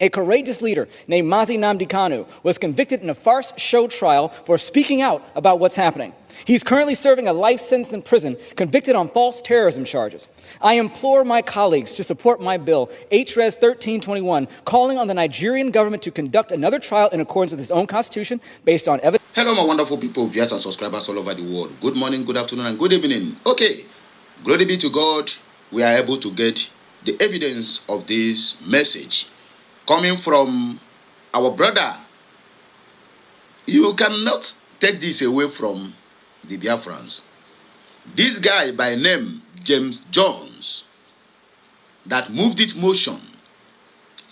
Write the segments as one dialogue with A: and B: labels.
A: A courageous leader named Mazi Nnamdi Kanu was convicted in a farce show trial for speaking out about what's happening. He's currently serving a life sentence in prison, convicted on false terrorism charges. I implore my colleagues to support my bill, HRES 1321, calling on the Nigerian government to conduct another trial in accordance with its own constitution based on evidence.
B: Hello, my wonderful people, viewers and subscribers all over the world. Good morning, good afternoon, and good evening. Okay, glory be to God, we are able to get the evidence of this message coming from our brother. You cannot take this away from the Biafrans. This guy by name James Jones that moved it motion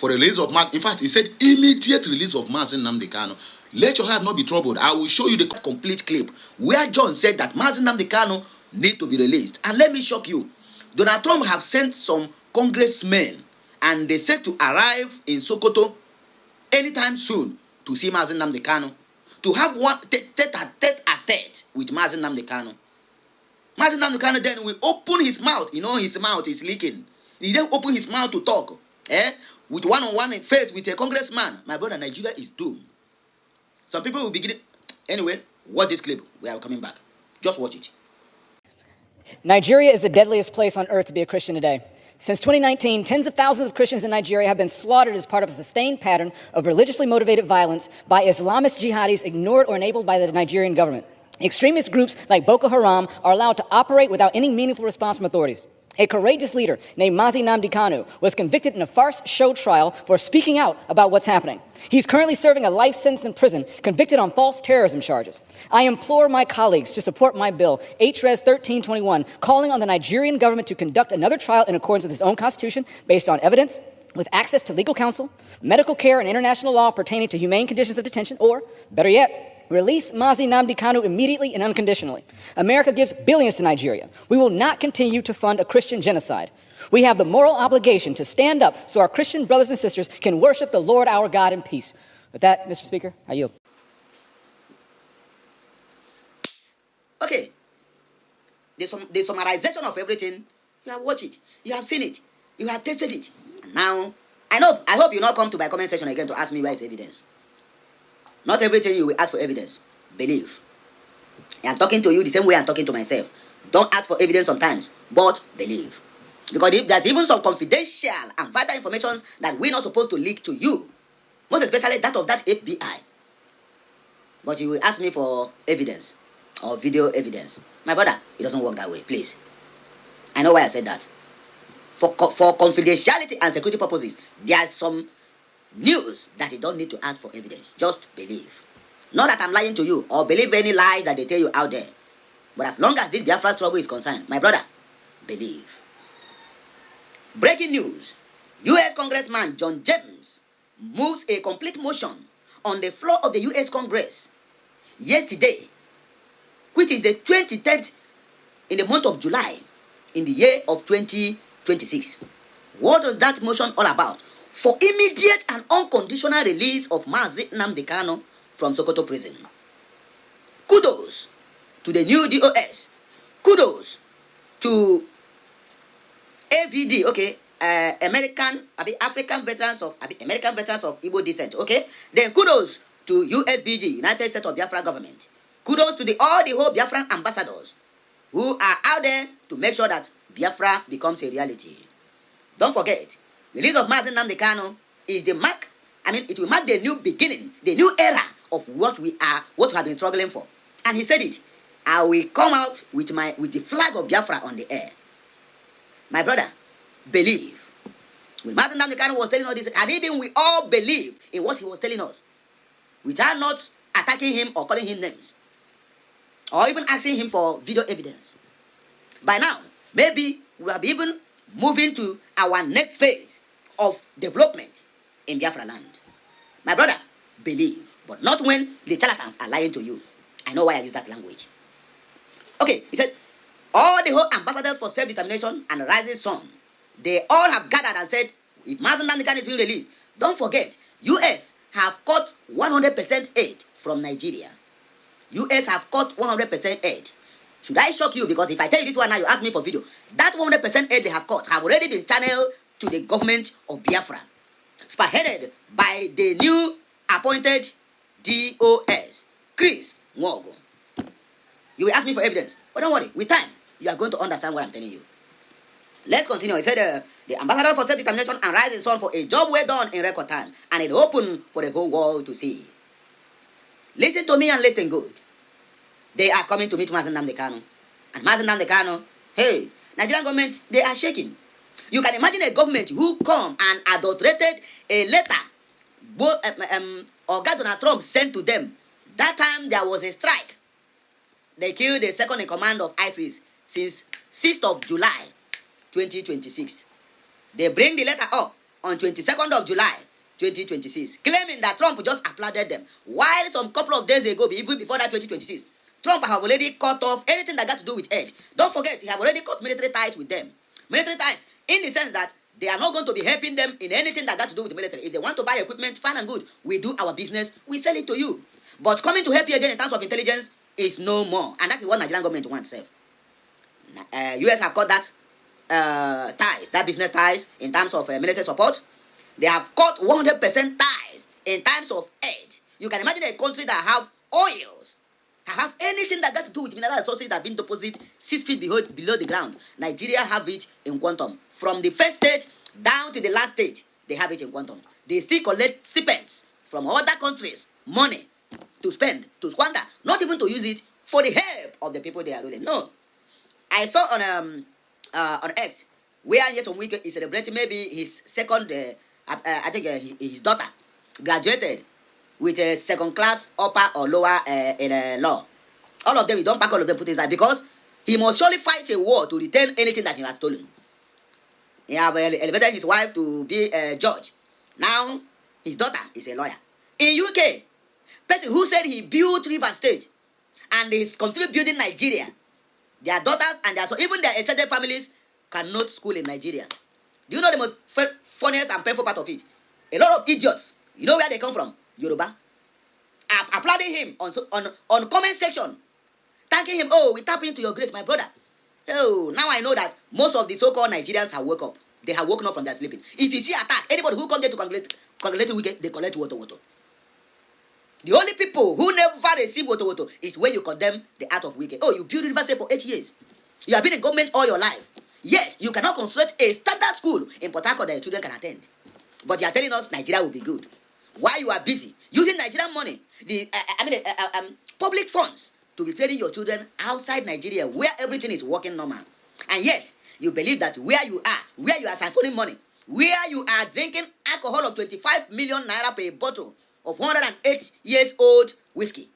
B: for release of Mazi. In fact, he said immediate release of Mazi Nnamdi Kanu. Let your heart not be troubled. I will show you the complete clip where John said that Mazi Nnamdi Kanu need to be released. And let me shock you. Donald Trump have sent some congressmen and they said to arrive in Sokoto anytime soon to see Mazi Nnamdi Kanu, to have one tete-a-tete with Mazi Nnamdi Kanu. Mazi Nnamdi Kanu then will open his mouth. You know his mouth is leaking. He then open his mouth to talk. With one-on-one in face with a congressman. My brother, Nigeria is doomed. Some people will begin. Anyway, watch this clip. We are coming back. Just watch it.
A: Nigeria is the deadliest place on earth to be a Christian today. Since 2019, tens of thousands of Christians in Nigeria have been slaughtered as part of a sustained pattern of religiously motivated violence by Islamist jihadis ignored or enabled by the Nigerian government. Extremist groups like Boko Haram are allowed to operate without any meaningful response from authorities. A courageous leader named Mazi Nnamdi Kanu was convicted in a farce show trial for speaking out about what's happening. He's currently serving a life sentence in prison, convicted on false terrorism charges. I implore my colleagues to support my bill, HRES 1321, calling on the Nigerian government to conduct another trial in accordance with its own constitution based on evidence, with access to legal counsel, medical care, and international law pertaining to humane conditions of detention, or, better yet, release Mazi Nnamdi Kanu immediately and unconditionally. America gives billions to Nigeria. We will not continue to fund a Christian genocide. We have the moral obligation to stand up so our Christian brothers and sisters can worship the Lord our God in peace. With that, Mr. Speaker, I yield.
C: Okay. The summarization of everything, you have watched it, you have seen it, you have tasted it. And now, I hope you not come to my comment section again to ask me where is evidence. Not everything you will ask for evidence. Believe. I'm talking to you the same way I'm talking to myself. Don't ask for evidence sometimes, but believe. Because if there's even some confidential and vital information that we're not supposed to leak to you, most especially that of that FBI, but you will ask me for evidence or video evidence. My brother, it doesn't work that way, please. I know why I said that. For confidentiality and security purposes, there's some news that you don't need to ask for evidence. Just believe. Not that I'm lying to you or believe any lies that they tell you out there. But as long as this Biafra struggle is concerned, my brother, believe. Breaking news. U.S. Congressman John James moves a complete motion on the floor of the U.S. Congress yesterday, which is the 23rd in the month of July in the year of 2026. What was that motion all about? For immediate and unconditional release of Mazi Nnamdi Kanu from Sokoto prison. Kudos to the new DOS. Kudos to AVD, okay, American veterans of Igbo descent, okay. Then kudos to USBG, United States of Biafra government. Kudos to all the whole Biafran ambassadors who are out there to make sure that Biafra becomes a reality. Don't forget, release of Mazi Nnamdi Kanu is the mark. It will mark the new beginning, the new era of what we have been struggling for. And he said it. I will come out with the flag of Biafra on the air. My brother, believe. When Mazi Nnamdi Kanu was telling us this, and even we all believe in what he was telling us, we are not attacking him or calling him names, or even asking him for video evidence. By now, maybe we have even moving to our next phase of development in Biafra land. My brother, believe, but not when the charlatans are lying to you. I know why I use that language. Okay, he said, all the whole ambassadors for self-determination and rising sun, they all have gathered and said, if Mazi Nnamdi Kanu is being released, don't forget, U.S. have cut 100% aid from Nigeria. U.S. have cut 100% aid. Should I shock you? Because if I tell you this one now, you ask me for video. That 100% aid they have cut have already been channeled to the government of Biafra. spearheaded by the new appointed DOS, Cruz. You will ask me for evidence, but don't worry, with time, you are going to understand what I'm telling you. Let's continue. He said, the ambassador for self-determination and rising sun for a job well done in record time, and it open for the whole world to see. Listen to me and listen good. They are coming to meet Mazi Nnamdi Kanu. And Mazi Nnamdi Kanu, hey, Nigerian government, they are shaking. You can imagine a government who come and adulterated a letter Govt Donald Trump sent to them. That time there was a strike. They killed the second in command of ISIS since 6th of July, 2026. They bring the letter up on 22nd of July, 2026, claiming that Trump just applauded them. While some couple of days ago, even before that 2026, Trump have already cut off anything that got to do with aid. Don't forget, he have already cut military ties with them. Military ties in the sense that they are not going to be helping them in anything that got to do with the military. If they want to buy equipment, fine and good. We do our business, we sell it to you. But coming to help you again in terms of intelligence is no more. And that is what Nigerian government wants. US have cut that ties, that business ties in terms of military support. They have cut 100% ties in terms of aid. You can imagine a country that have oils, have anything that got to do with mineral resources that have been deposited 6 feet below the ground. Nigeria have it in quantum. From the first stage down to the last stage, they have it in quantum. They still collect stipends from other countries, money to spend, to squander, not even to use it for the help of the people they are ruling. No. I saw on X, where some week is celebrating maybe his second, I think his daughter graduated with a second class upper or lower in law. All of them, he don't pack all of them, put inside, because he must surely fight a war to return anything that he has stolen. He have elevated his wife to be a judge. Now, his daughter is a lawyer. In UK, person who said he built River State and is continuing building Nigeria, their daughters and so even their extended families cannot school in Nigeria. Do you know the most funniest and painful part of it? A lot of idiots, you know where they come from? Yoruba. Applauding him on comment section, thanking him. Oh, we tap into your grace, my brother. Oh, now I know that most of the so-called Nigerians have woke up. They have woken up from their sleeping. If you see attack, anybody who comes there to congratulate wicked, they collect woto. The only people who never receive woto is when you condemn the act of wicked. Oh, you built university for 8 years. You have been in government all your life. Yet, you cannot construct a standard school in Port Harcourt that your children can attend. But you are telling us Nigeria will be good. While you are busy using Nigerian money, public funds, to be training your children outside Nigeria where everything is working normal. And yet, you believe that where you are siphoning money, where you are drinking alcohol of 25 million naira per bottle of 108 years old whiskey,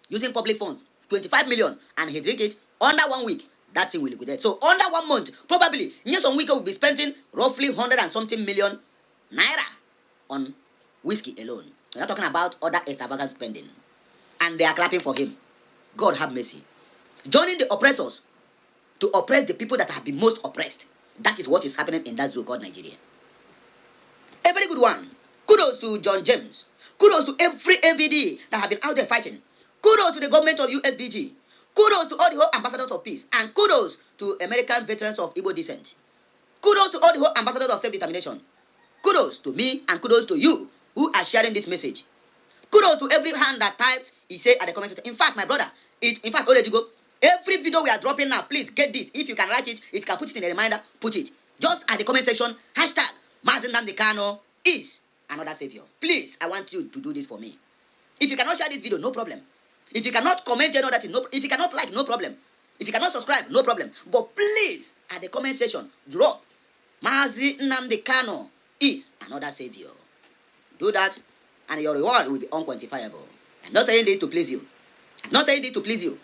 C: using public funds, 25 million, and he drink it under 1 week, that thing will liquidate. So under 1 month, probably, some week will be spending roughly 100 and something million naira on whiskey alone. We're not talking about other extravagant spending. And they are clapping for him. God have mercy. Joining the oppressors to oppress the people that have been most oppressed. That is what is happening in that zoo called Nigeria. A very good one. Kudos to John James. Kudos to every MVD that have been out there fighting. Kudos to the government of USBG. Kudos to all the whole ambassadors of peace. And kudos to American veterans of Igbo descent. Kudos to all the whole ambassadors of self-determination. Kudos to me and kudos to you who are sharing this message. Kudos to every hand that typed, he said at the comment section. In fact, my brother, already go. Every video we are dropping now, please get this. If you can write it, if you can put it in a reminder, put it. Just at the comment section, hashtag Mazi Nnamdi Kanu is another savior. Please, I want you to do this for me. If you cannot share this video, no problem. If you cannot comment, if you cannot like, no problem. If you cannot subscribe, no problem. But please, at the comment section, drop Mazi Nnamdi Kanu is another savior. Do that, and your reward will be unquantifiable. I'm not saying this to please you. I'm not saying this to please you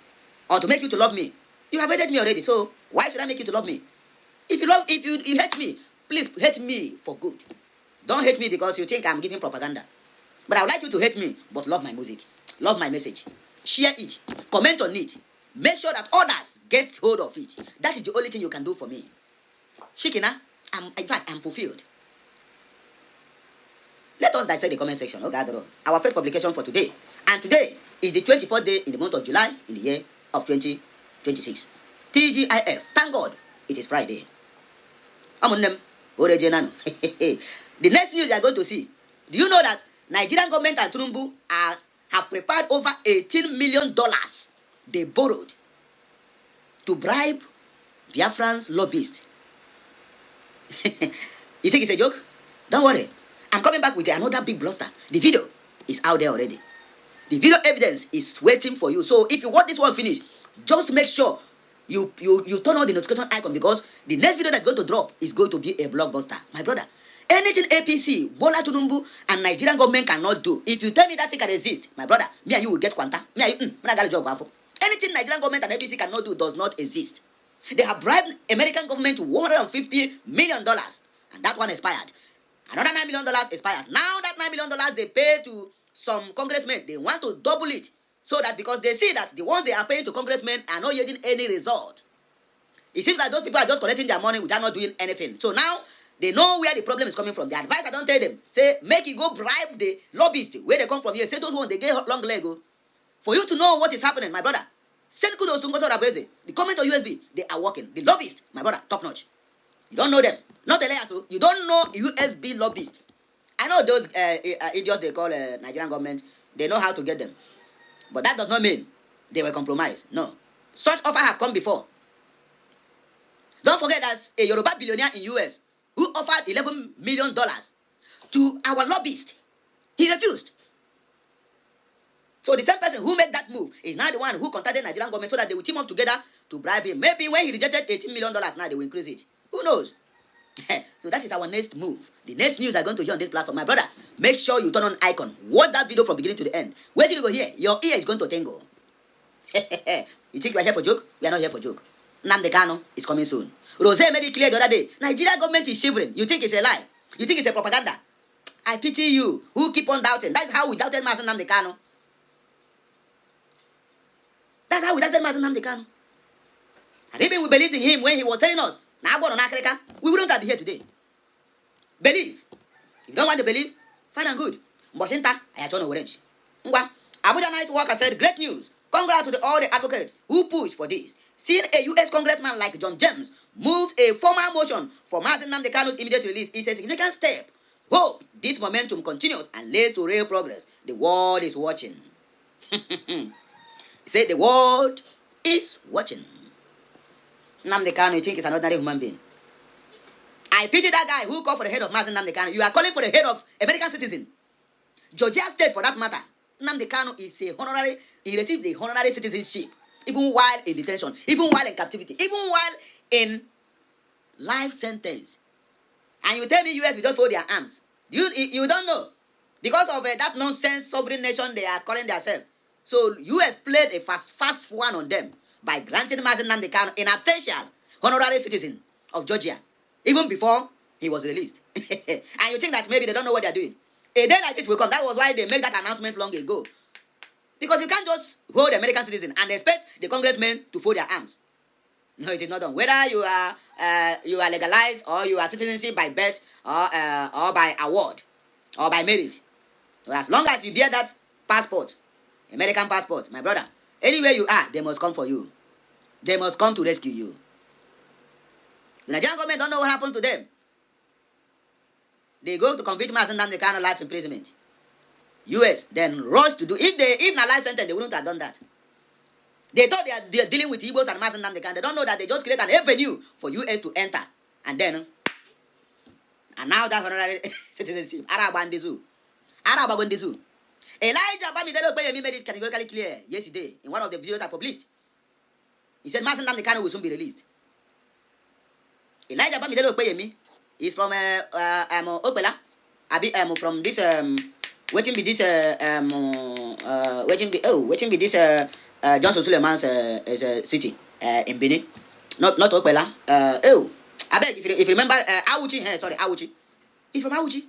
C: or to make you to love me. You have hated me already, so why should I make you to love me? If you hate me, please hate me for good. Don't hate me because you think I'm giving propaganda. But I would like you to hate me, but love my music, love my message. Share it, comment on it. Make sure that others get hold of it. That is the only thing you can do for me. Shikina, in fact, I'm fulfilled. Let us dissect the comment section. Our first publication for today. And today is the 24th day in the month of July in the year of 2026. TGIF. Thank God it is Friday. Original. The next news you are going to see. Do you know that Nigerian government and Tinubu have prepared over $18 million they borrowed to bribe Biafrans lobbyists? You think it's a joke? Don't worry. I'm coming back with another big bluster. The video is out there already. The video evidence is waiting for you. So if you want this one finished, just make sure you turn on the notification icon, because the next video that's going to drop is going to be a blockbuster. My brother, anything APC, Bola Tinubu, and Nigerian government cannot do, if you tell me that thing can exist, my brother, me and you will get quanta. Me and you, anything Nigerian government and APC cannot do does not exist. They have bribed American government to $150 million, and that one expired. Another $9 million expired. Now that $9 million they pay to some congressmen, they want to double it, so that because they see that the ones they are paying to congressmen are not yielding any result. It seems like those people are just collecting their money without not doing anything. So now they know where the problem is coming from. The advisor don't tell them, say, make you go bribe the lobbyists where they come from here. Say those ones, they get long leg. For you to know what is happening, my brother, send kudos to Ngozi Okonjo-Iweala. The comment on USB, they are working. The lobbyists, my brother, top notch. You don't know them. Not the layers. You don't know USB lobbyists. I know those idiots they call Nigerian government. They know how to get them. But that does not mean they were compromised. No. Such offer have come before. Don't forget that a Yoruba billionaire in US who offered $11 million to our lobbyist. He refused. So the same person who made that move is now the one who contacted Nigerian government so that they will team up together to bribe him. Maybe when he rejected $18 million, now they will increase it. Who knows? So that is our next move. The next news are going to hear on this platform. My brother, make sure you turn on icon. Watch that video from beginning to the end. Wait till you go here. Your ear is going to tingle. You think you are here for joke? We are not here for joke. Nnamdi Kanu is coming soon. Rose made it clear the other day. Nigeria government is shivering. You think it's a lie? You think it's a propaganda? I pity you who keep on doubting. That's how we doubted Mazi Nnamdi Kanu. That's how we doubted Mazi Nnamdi Kanu. And even we believed in him when he was telling us, we wouldn't have been here today. Believe. If you don't want to believe, fine and good. Mboshinta, I turn orange. Abuja Night Worker said, great news. Congrats to all the advocates who pushed for this. Seeing a U.S. congressman like John James moves a formal motion for Mazi Nnamdi Kanu's immediate release is a significant step. Hope this momentum continues and leads to real progress. The world is watching. Say the world is watching. Nnamdi Kanu, you think he's an ordinary human being? I pity that guy who called for the head of Mazi Nnamdi Kanu. You are calling for the head of American citizen. Georgia State, for that matter. Nnamdi Kanu is a honorary. He received the honorary citizenship, even while in detention, even while in captivity, even while in life sentence. And you tell me US will just fold their arms. You don't know. Because of that nonsense sovereign nation they are calling themselves. So US played a fast one on them by granting Mazi Nnamdi Kanu an absentia honorary citizen of Georgia, even before he was released. And you think that maybe they don't know what they're doing. A day like this will come. That was why they made that announcement long ago. Because you can't just hold the American citizen and expect the congressmen to fold their arms. No, it is not done. Whether you are legalized or you are citizenship by birth or by award or by merit. So as long as you bear that passport, American passport, my brother, anywhere you are, they must come for you. They must come to rescue you. The Nigerian government don't know what happened to them. They go to convict Mazi Nnamdi Kanu life imprisonment. US then rush to do. If na life sentence, they wouldn't have done that. They thought they are dealing with Igbos and Mazi Nnamdi Kanu. They don't know that they just create an avenue for US to enter. And now that honorary citizenship. Arabandizu. Elijah Bamidele made it categorically clear yesterday in one of the videos I published. He said Mazi Nnamdi Kanu will soon be released. Elijah Bamidele is from Okpela. From this waiting be this Johnson Suleiman's city in Benin. Not Okpela. I beg if you remember Awuchi, Awuchi. He's from Awuchi.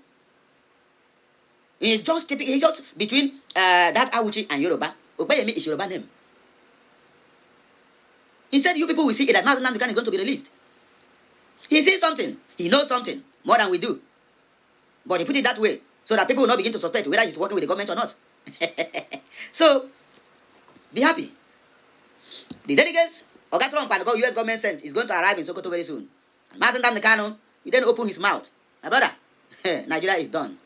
C: He's just between that Awuchi and Yoruba. Okpeyemi is Yoruba name. He said you people will see that Mazi Nnamdi Kanu is going to be released. He sees something. He knows something more than we do. But he put it that way so that people will not begin to suspect whether he's working with the government or not. So, be happy. The delegates Trump and the US government sent is going to arrive in Sokoto very soon. And Mazi Nnamdi Kanu He didn't open his mouth. My brother, Nigeria is done.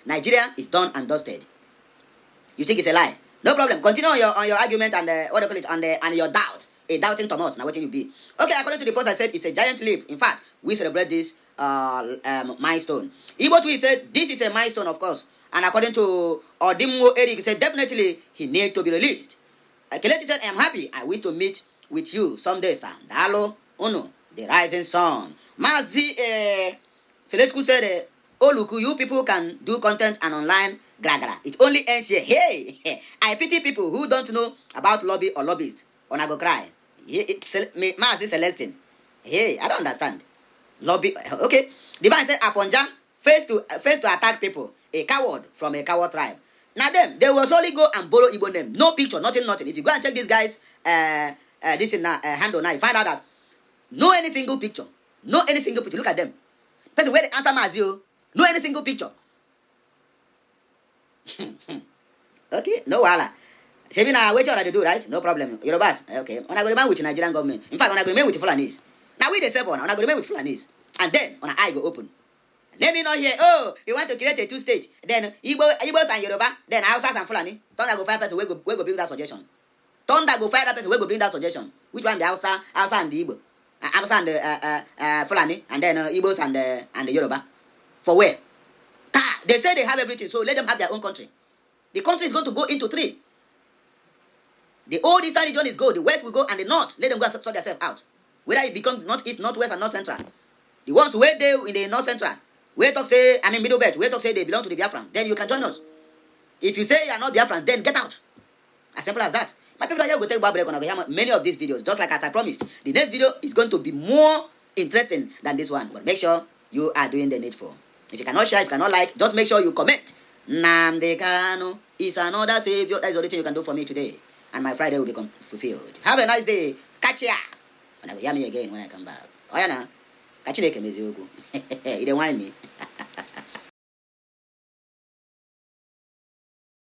C: Nigeria is done and dusted. You think it's a lie? No problem. Continue on your argument and what do you call it, and your doubt. A doubting Thomas. Now what you be? Okay, according to the post I said, it's a giant leap. In fact, we celebrate this milestone. Igbo Tweet said this is a milestone, of course. And according to Odimo Eric, he said definitely he needs to be released. Keleti said, I am happy. I wish to meet with you someday, sir. Dalo Uno, the rising sun. Mazi Seletku said, oh, look, you people can do content and online gragra. It only ends here. Hey, I pity people who don't know about lobby or lobbyists. Or I go cry. Mazi Celestine. Hey, I don't understand. Lobby. Okay. The man said, Afonja, face to attack people. A coward from a coward tribe. Now them, they will solely go and borrow Igbo name. No picture, nothing. If you go and check this guy's this in handle now, you find out that no any single picture. No any single picture. Look at them. Person where the answer Mazio. No any single picture. Okay, no wala. Shebi na what you already do, right? No problem. Yorubas. Okay. On a go remain with Nigerian government. In fact, on a go remain with Fulanis. Now we the serve on a go remain with Fulanis. And then on a eye go open. Let me not hear, oh, you want to create a two-state. Then Igbos and Yoruba, then Hausas and Fulani. Thunder go find person where go bring that suggestion. Thunder go find that person where go bring that suggestion. Which one the Hausa and the Igbo? Hausa and the Fulani, and then Igbos and the Yoruba. For where? They say they have everything, so let them have their own country. The country is going to go into three. The old eastern region is go, the west will go, and the north, let them go and sort themselves out. Whether it becomes northeast, northwest, and north central. The ones where they in the north central, where talk say, I mean middle belt, where talk say they belong to the Biafran, then you can join us. If you say you are not Biafran, then get out. As simple as that. My people are here go take break on many of these videos, just like as I promised. The next video is going to be more interesting than this one, but make sure you are doing the needful. If you cannot share, if you cannot like, just make sure you comment. Nnamdi Kanu is another savior. That is the only thing you can do for me today. And my Friday will be fulfilled. Have a nice day. Catch ya. And I will hear me again when I come back. Oh, yeah, nah. Catch you next. You don't want me.